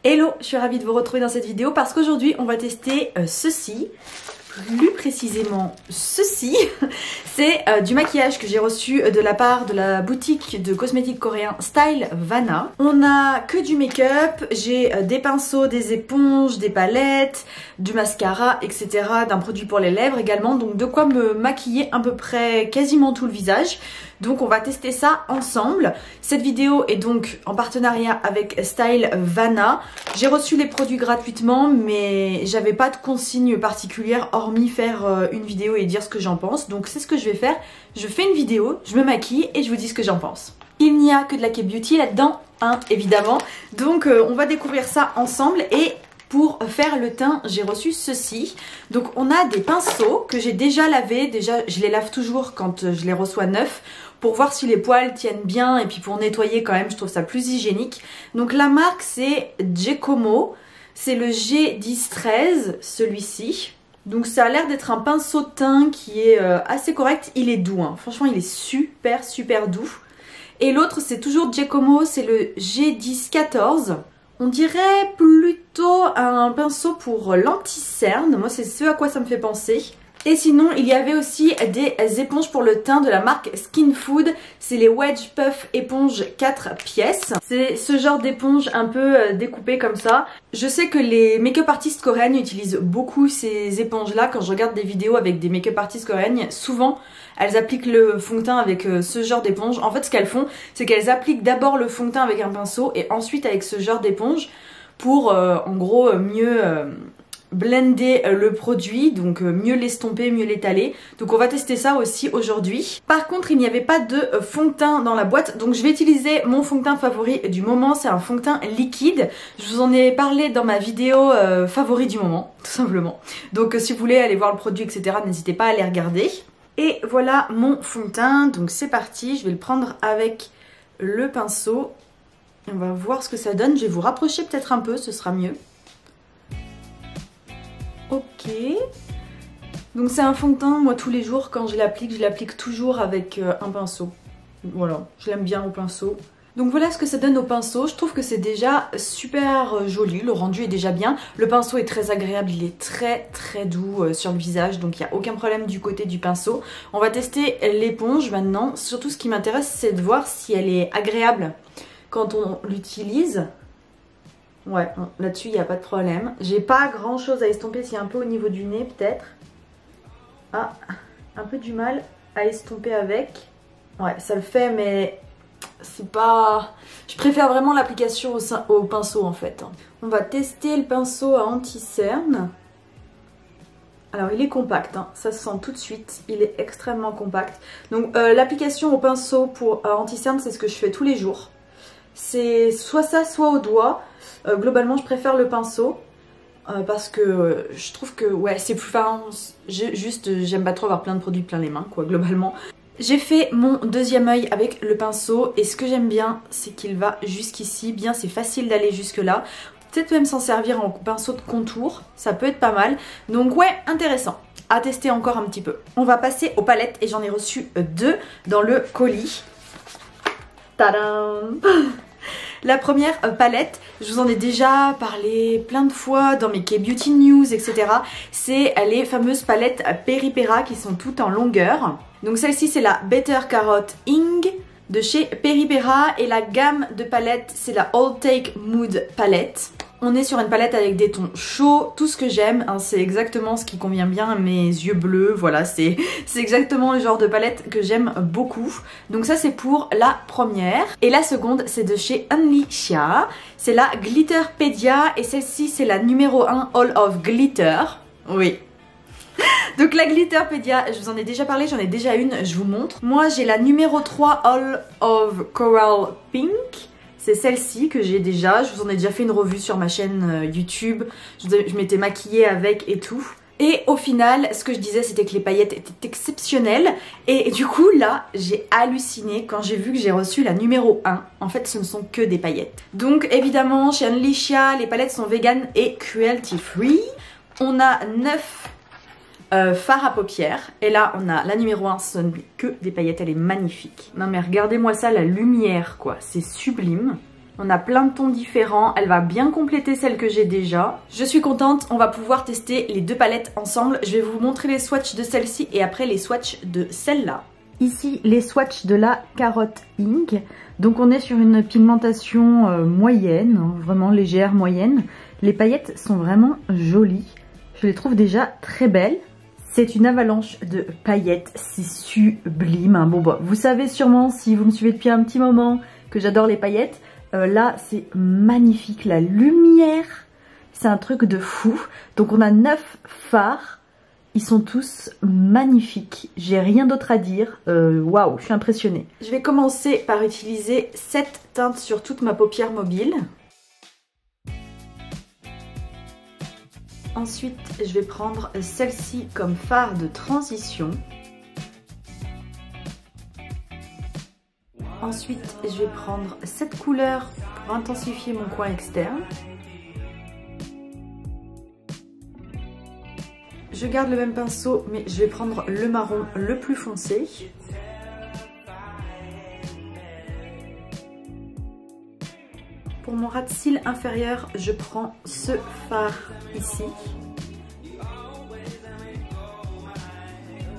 Hello, je suis ravie de vous retrouver dans cette vidéo parce qu'aujourd'hui on va tester ceci. Plus précisément ceci, c'est du maquillage que j'ai reçu de la part de la boutique de cosmétiques coréens Style Vana. On a que du make-up, j'ai des pinceaux, des éponges, des palettes, du mascara, etc. D'un produit pour les lèvres également, donc de quoi me maquiller à peu près quasiment tout le visage. Donc on va tester ça ensemble. Cette vidéo est donc en partenariat avec Style Vana. J'ai reçu les produits gratuitement mais j'avais pas de consigne particulière hormis faire une vidéo et dire ce que j'en pense. Donc c'est ce que je vais faire. Je fais une vidéo, je me maquille et je vous dis ce que j'en pense. Il n'y a que de la K-Beauty là-dedans, hein, évidemment. Donc on va découvrir ça ensemble et... pour faire le teint, j'ai reçu ceci. Donc on a des pinceaux que j'ai déjà lavés. Déjà, je les lave toujours quand je les reçois neufs pour voir si les poils tiennent bien et puis pour nettoyer quand même, je trouve ça plus hygiénique. Donc la marque c'est Giacomo. C'est le G1013, celui-ci. Donc ça a l'air d'être un pinceau de teint qui est assez correct. Il est doux, hein. Franchement il est super doux. Et l'autre c'est toujours Giacomo, c'est le G1014. On dirait plutôt un pinceau pour l'anti-cerne. Moi, c'est ce à quoi ça me fait penser. Et sinon, il y avait aussi des éponges pour le teint de la marque Skin Food. C'est les Wedge Puff éponges 4 pièces. C'est ce genre d'éponge un peu découpée comme ça. Je sais que les make-up artistes coréennes utilisent beaucoup ces éponges-là. Quand je regarde des vidéos avec des make-up artistes coréennes, souvent, elles appliquent le fond de teint avec ce genre d'éponge. En fait, ce qu'elles font, c'est qu'elles appliquent d'abord le fond de teint avec un pinceau et ensuite avec ce genre d'éponge pour, en gros, mieux... blender le produit, donc mieux l'estomper, mieux l'étaler. Donc on va tester ça aussi aujourd'hui. Par contre il n'y avait pas de fond de teint dans la boîte, donc je vais utiliser mon fond de teint favori du moment. C'est un fond de teint liquide. Je vous en ai parlé dans ma vidéo favori du moment, tout simplement. Donc si vous voulez aller voir le produit, etc., n'hésitez pas à aller regarder. Et voilà mon fond de teint, donc c'est parti. Je vais le prendre avec le pinceau. On va voir ce que ça donne. Je vais vous rapprocher peut-être un peu, ce sera mieux. Ok, donc c'est un fond de teint, moi tous les jours quand je l'applique toujours avec un pinceau. Voilà, je l'aime bien au pinceau. Donc voilà ce que ça donne au pinceau. Je trouve que c'est déjà super joli, le rendu est déjà bien. Le pinceau est très agréable, il est très doux sur le visage, donc il n'y a aucun problème du côté du pinceau. On va tester l'éponge maintenant. Surtout ce qui m'intéresse c'est de voir si elle est agréable quand on l'utilise. Ouais, là-dessus il n'y a pas de problème. J'ai pas grand chose à estomper, c'est un peu au niveau du nez peut-être. Ah, un peu du mal à estomper avec. Ouais, ça le fait mais c'est pas... Je préfère vraiment l'application au pinceau en fait. On va tester le pinceau à anti-cerne. Alors il est compact, hein. Ça se sent tout de suite, il est extrêmement compact. Donc l'application au pinceau pour anti-cerne c'est ce que je fais tous les jours. C'est soit ça soit au doigt. Globalement je préfère le pinceau parce que je trouve que ouais c'est plus fin. J'aime pas trop avoir plein de produits plein les mains quoi globalement. J'ai fait mon deuxième œil avec le pinceau et ce que j'aime bien c'est qu'il va jusqu'ici, bien c'est facile d'aller jusque là. Peut-être même s'en servir en pinceau de contour, ça peut être pas mal. Donc ouais, intéressant, à tester encore un petit peu. On va passer aux palettes et j'en ai reçu 2 dans le colis. Tadam! La première palette, je vous en ai déjà parlé plein de fois dans mes K-Beauty News, etc. C'est les fameuses palettes Peripera qui sont toutes en longueur. Donc celle-ci c'est la Better Carrot Ing de chez Peripera et la gamme de palettes c'est la All Take Mood palette. On est sur une palette avec des tons chauds, tout ce que j'aime, hein, c'est exactement ce qui convient bien à mes yeux bleus, voilà, c'est exactement le genre de palette que j'aime beaucoup. Donc ça c'est pour la première. Et la seconde c'est de chez Unleasha, c'est la Glitterpedia et celle-ci c'est la numéro 1 All of Glitter, oui. Donc la Glitterpedia, je vous en ai déjà parlé, j'en ai déjà une, je vous montre. Moi j'ai la numéro 3 All of Coral Pink. C'est celle-ci que j'ai déjà, je vous en ai déjà fait une revue sur ma chaîne YouTube, je m'étais maquillée avec et tout. Et au final, ce que je disais c'était que les paillettes étaient exceptionnelles. Et du coup là, j'ai halluciné quand j'ai vu que j'ai reçu la numéro 1. En fait ce ne sont que des paillettes. Donc évidemment chez Unleasha, les palettes sont vegan et cruelty free. On a 9 fard à paupières et là on a la numéro 1, ce n'est que des paillettes, elle est magnifique. Non mais regardez-moi ça, la lumière quoi, c'est sublime. On a plein de tons différents, elle va bien compléter celle que j'ai déjà. Je suis contente, on va pouvoir tester les deux palettes ensemble. Je vais vous montrer les swatchs de celle-ci et après les swatchs de celle-là. Ici, les swatchs de la Carotte Ink. Donc on est sur une pigmentation moyenne, hein, vraiment légère, moyenne. Les paillettes sont vraiment jolies. Je les trouve déjà très belles. C'est une avalanche de paillettes, c'est sublime. Bon, bah, vous savez sûrement, si vous me suivez depuis un petit moment, que j'adore les paillettes. Là, c'est magnifique, la lumière, c'est un truc de fou. Donc on a 9 fards, ils sont tous magnifiques. J'ai rien d'autre à dire, waouh, je suis impressionnée. Je vais commencer par utiliser cette teinte sur toute ma paupière mobile. Ensuite, je vais prendre celle-ci comme fard de transition. Ensuite, je vais prendre cette couleur pour intensifier mon coin externe. Je garde le même pinceau, mais je vais prendre le marron le plus foncé. Pour mon ras de cils inférieur, je prends ce fard ici.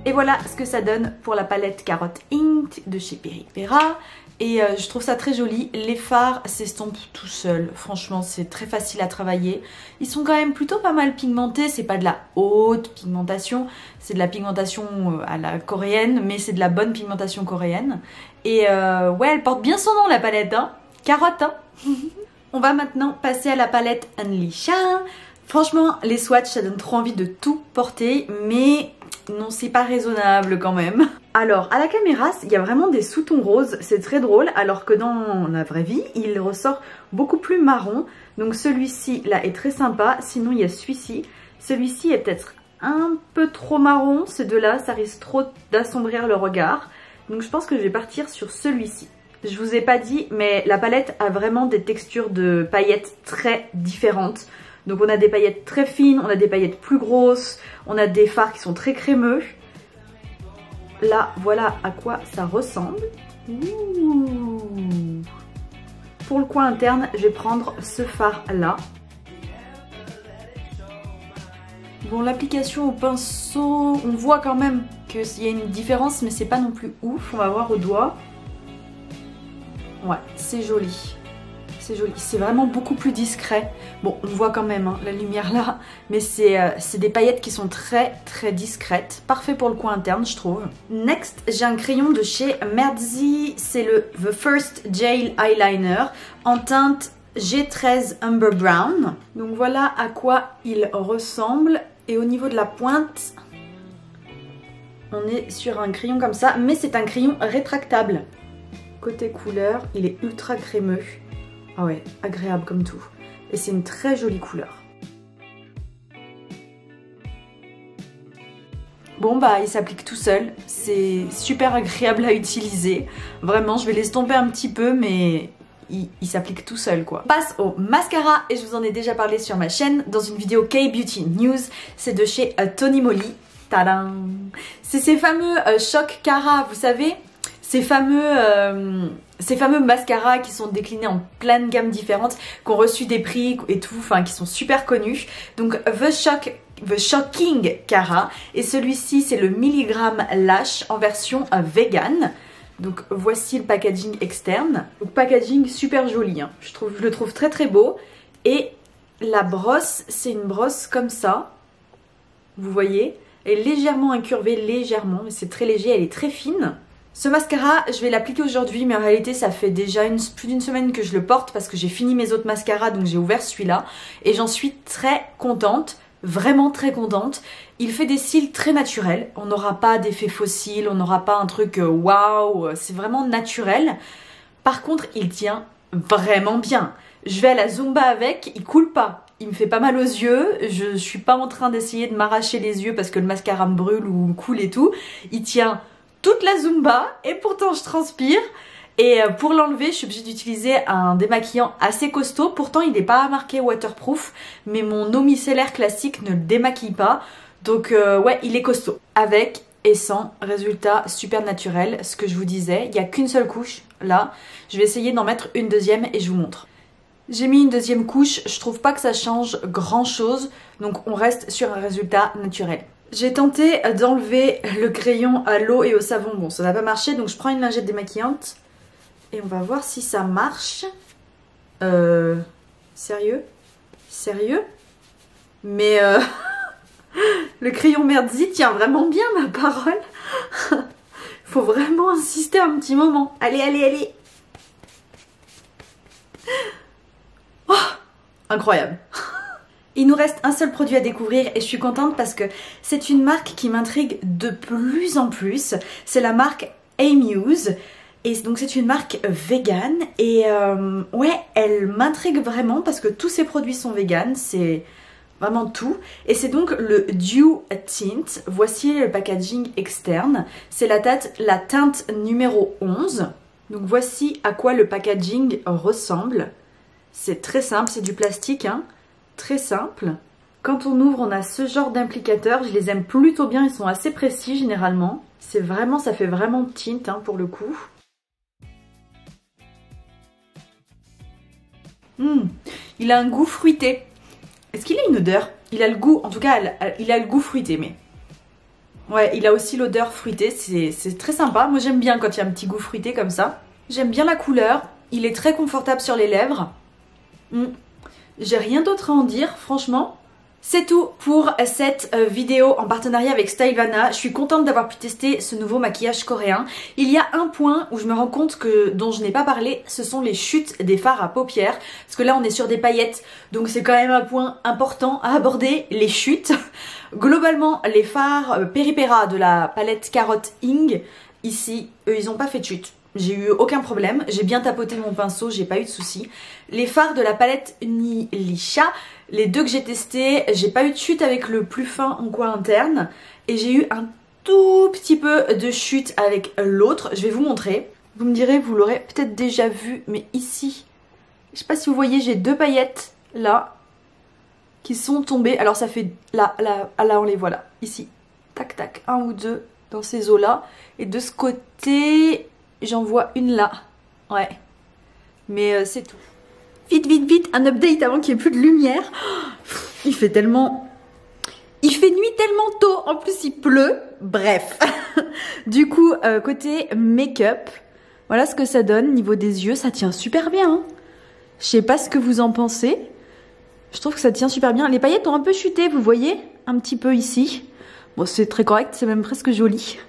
Et voilà ce que ça donne pour la palette Carotte Ink de chez Peripera. Et je trouve ça très joli. Les fards s'estompent tout seuls. Franchement, c'est très facile à travailler. Ils sont quand même plutôt pas mal pigmentés. C'est pas de la haute pigmentation. C'est de la pigmentation à la coréenne. Mais c'est de la bonne pigmentation coréenne. Et ouais, elle porte bien son nom la palette. Hein. Carotte. Hein. On va maintenant passer à la palette Unleasha. Franchement, les swatchs, ça donne trop envie de tout porter. Mais... non, c'est pas raisonnable quand même. Alors, à la caméra, il y a vraiment des sous-tons roses, c'est très drôle, alors que dans la vraie vie, il ressort beaucoup plus marron. Donc celui-ci, là, est très sympa. Sinon, il y a celui-ci. Celui-ci est peut-être un peu trop marron. Ces deux-là, ça risque trop d'assombrir le regard. Donc je pense que je vais partir sur celui-ci. Je vous ai pas dit, mais la palette a vraiment des textures de paillettes très différentes. Donc on a des paillettes très fines, on a des paillettes plus grosses, on a des fards qui sont très crémeux. Là, voilà à quoi ça ressemble. Ouh. Pour le coin interne, je vais prendre ce fard là. Bon, l'application au pinceau, on voit quand même qu'il y a une différence, mais c'est pas non plus ouf. On va voir au doigt. Ouais, c'est joli. C'est joli, c'est vraiment beaucoup plus discret. Bon, on voit quand même hein, la lumière là, mais c'est des paillettes qui sont très très discrètes. Parfait pour le coin interne, je trouve. Next, j'ai un crayon de chez Merzi, c'est le The First Gel Eyeliner en teinte G13 Umber Brown. Donc voilà à quoi il ressemble. Et au niveau de la pointe, on est sur un crayon comme ça, mais c'est un crayon rétractable. Côté couleur, il est ultra crémeux. Ah ouais, agréable comme tout. Et c'est une très jolie couleur. Bon bah il s'applique tout seul. C'est super agréable à utiliser. Vraiment, je vais l'estomper un petit peu mais il s'applique tout seul quoi. On passe au mascara et je vous en ai déjà parlé sur ma chaîne dans une vidéo K-Beauty News. C'est de chez Tony Moly. Tadam! C'est ces fameux Shock Cara, vous savez, ces fameux mascaras qui sont déclinés en plein de gammes différentes, qui ont reçu des prix et tout, enfin qui sont super connus. Donc The Shocking Cara, et celui-ci c'est le Milligram Lash en version vegan. Donc voici le packaging externe. Donc packaging super joli, hein. Je le trouve très très beau. Et la brosse, c'est une brosse comme ça, vous voyez, elle est légèrement incurvée, légèrement, mais c'est très léger, elle est très fine. Ce mascara, je vais l'appliquer aujourd'hui, mais en réalité ça fait déjà plus d'une semaine que je le porte parce que j'ai fini mes autres mascaras, donc j'ai ouvert celui-là. Et j'en suis très contente, vraiment très contente. Il fait des cils très naturels, on n'aura pas d'effet fossile, on n'aura pas un truc waouh, c'est vraiment naturel. Par contre, il tient vraiment bien. Je vais à la Zumba avec, il coule pas. Il me fait pas mal aux yeux, je suis pas en train d'essayer de m'arracher les yeux parce que le mascara me brûle ou coule et tout. Il tient toute la Zumba et pourtant je transpire. Et pour l'enlever, je suis obligée d'utiliser un démaquillant assez costaud. Pourtant, il n'est pas marqué waterproof, mais mon eau micellaire classique ne le démaquille pas. Donc ouais, il est costaud. Avec et sans. Résultat super naturel, ce que je vous disais. Il n'y a qu'une seule couche là. Je vais essayer d'en mettre une deuxième et je vous montre. J'ai mis une deuxième couche, je trouve pas que ça change grand chose, donc on reste sur un résultat naturel. J'ai tenté d'enlever le crayon à l'eau et au savon, bon ça n'a pas marché, donc je prends une lingette démaquillante et on va voir si ça marche. Sérieux? Sérieux? Mais le crayon Merdzi tient vraiment bien, ma parole. Faut vraiment insister un petit moment. Allez, allez, allez. Oh, incroyable. Il nous reste un seul produit à découvrir et je suis contente parce que c'est une marque qui m'intrigue de plus en plus. C'est la marque Amuse. Et donc c'est une marque vegan et ouais, elle m'intrigue vraiment parce que tous ces produits sont vegan, c'est vraiment tout. Et c'est donc le Dew Tint. Voici le packaging externe. C'est la teinte numéro 11. Donc voici à quoi le packaging ressemble. C'est très simple, c'est du plastique, hein, très simple. Quand on ouvre, on a ce genre d'implicateur. Je les aime plutôt bien, ils sont assez précis généralement. C'est vraiment, ça fait vraiment tint hein, pour le coup. Il a un goût fruité. Est-ce qu'il a une odeur? Il a le goût, en tout cas, il a le goût fruité, mais... Ouais, il a aussi l'odeur fruitée, c'est très sympa. Moi, j'aime bien quand il y a un petit goût fruité comme ça. J'aime bien la couleur. Il est très confortable sur les lèvres. J'ai rien d'autre à en dire, franchement. C'est tout pour cette vidéo en partenariat avec Stylevana. Je suis contente d'avoir pu tester ce nouveau maquillage coréen. Il y a un point où je me rends compte dont je n'ai pas parlé, ce sont les chutes des fards à paupières. Parce que là on est sur des paillettes, donc c'est quand même un point important à aborder, les chutes. Globalement, les fards Peripera de la palette Carotte Ing, ici, eux ils n'ont pas fait de chute. J'ai eu aucun problème, j'ai bien tapoté mon pinceau, j'ai pas eu de soucis. Les fards de la palette Nilisha, les deux que j'ai testés, j'ai pas eu de chute avec le plus fin en coin interne. Et j'ai eu un tout petit peu de chute avec l'autre, je vais vous montrer. Vous me direz, vous l'aurez peut-être déjà vu, mais ici, je sais pas si vous voyez, j'ai deux paillettes là, qui sont tombées. Alors ça fait, là on les voit là, ici, tac tac, un ou deux dans ces eaux là. Et de ce côté... J'en vois une là, ouais, mais c'est tout. Vite, vite, vite, un update avant qu'il n'y ait plus de lumière. Il fait tellement... Il fait nuit tellement tôt, en plus il pleut, bref. Du coup, côté make-up, voilà ce que ça donne, niveau des yeux, ça tient super bien. Hein. Je sais pas ce que vous en pensez, je trouve que ça tient super bien. Les paillettes ont un peu chuté, vous voyez, un petit peu ici. Bon, c'est très correct, c'est même presque joli.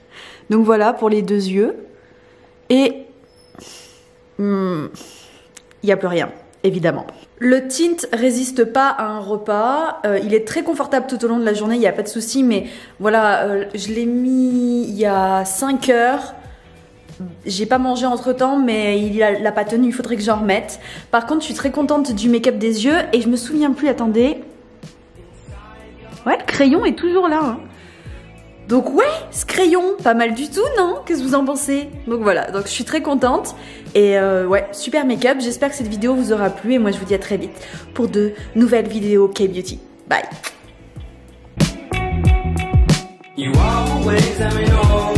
Donc voilà, pour les deux yeux. Et il n'y a plus rien, évidemment. Le tint résiste pas à un repas, il est très confortable tout au long de la journée, il n'y a pas de souci, mais voilà, je l'ai mis il y a 5 heures. J'ai pas mangé entre temps, mais il l'a pas tenu, il faudrait que j'en remette. Par contre, je suis très contente du make-up des yeux et je me souviens plus, attendez. Ouais, le crayon est toujours là, hein. Donc ouais, ce crayon, pas mal du tout, non? Qu'est-ce que vous en pensez? Donc voilà, donc je suis très contente. Et ouais, super make-up. J'espère que cette vidéo vous aura plu. Et moi, je vous dis à très vite pour de nouvelles vidéos K-Beauty. Bye! You always let me know.